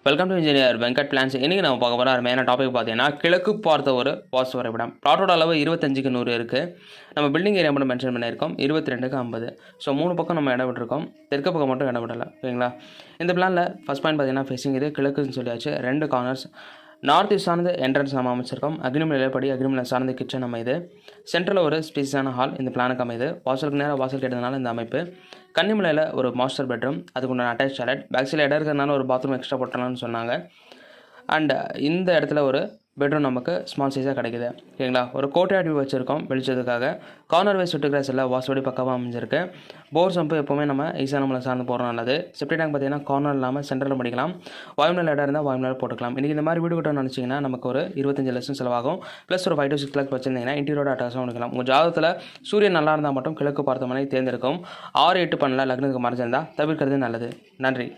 Welcome to engineer Venkat plans. இன்றைக்கி நம்ம பார்க்க போகிற அருமையான டாபிக் பார்த்தீங்கன்னா கிழக்கு பார்த்த ஒரு வாஸ்து வரைபடம். பிளாட்டோட அளவு 25க்கு 100 இருக்குது. நம்ம பில்டிங் ஏரியா மட்டும் மென்ஷன் பண்ணியிருக்கோம் 22க்கு 50. ஸோ 3 பக்கம் நம்ம இடம் விட்டுருக்கோம், தெற்கு பக்கம் மட்டும் இடம் விடலை. ஓகேங்களா? இந்த பிளானில் ஃபஸ்ட் பாயிண்ட் பார்த்தீங்கன்னா ஃபேஸிங் இது கிழக்குன்னு சொல்லியாச்சு. 2 கார்னர்ஸ் நார்த் ஈஸ்ட் சார்ந்த என்ட்ரன்ஸ் நம்ம அமைச்சிருக்கோம். அக்ரிமெண்ட் நிலைப்படி அக்ரிமெண்ட் சார்ந்த கிச்சன் நம்ம இது. சென்ட்ரலில் ஒரு ஸ்பேஸான ஹால் இந்த பிளானுக்கு அமைது. வாசலுக்கு நேராக வாசல் கேட்டதுனால இந்த அமைப்பு. கன்னிமலையில் ஒரு மாஸ்டர் பெட்ரூம், அதுக்கு உண்டான அட்டாச் டாய்லெட், பேக் சைடில் இடம் இருக்கிறதுனால ஒரு பாத்ரூம் எக்ஸ்ட்ரா போட்டலாம்னு சொன்னாங்க. அண்ட் இந்த இடத்துல ஒரு பெட்ரூம் நமக்கு ஸ்மால் சைஸாக கிடைக்குது. ஓகேங்களா? ஒரு கோட்டையாட் வியூ வச்சுருக்கோம் வெளிச்சதுக்காக. கார்னர் வைஸ் விட்டு கிளாஸ் எல்லாம் வாசப்படி பக்கமாக அமைஞ்சிருக்கு. போர் சம்பு எப்போவுமே நம்ம ஈஸியாக நம்மளை சார்ந்து போகிறோம் நல்லது. செப்டி டேங்க் பார்த்தீங்கன்னா கார்னர் இல்லாமல் சென்டரில் பண்ணிக்கலாம். வாயுநிலை இடம் இருந்தால் வாயுநிலை போட்டுக்கலாம். இன்றைக்கி இந்த மாதிரி வீடு கட்டணும்னு நினச்சிங்கன்னா நமக்கு ஒரு 25 லட்சம் செலவாகும். ப்ளஸ் ஒரு 5 to 6 lakhs வச்சிருந்தீங்கன்னா இன்டீரியரோட அட்டாச்சும் பண்ணிக்கலாம். உங்கள் ஜாதகத்தில் சூரியன் நல்லா இருந்தால் மட்டும் கிழக்கு பார்த்த மனை தேர்ந்தெடுக்கும். 6, 8 பண்ணல லக்னத்துக்கு மறைஞ்சிருந்தால் தவிர்க்கிறது நல்லது. நன்றி.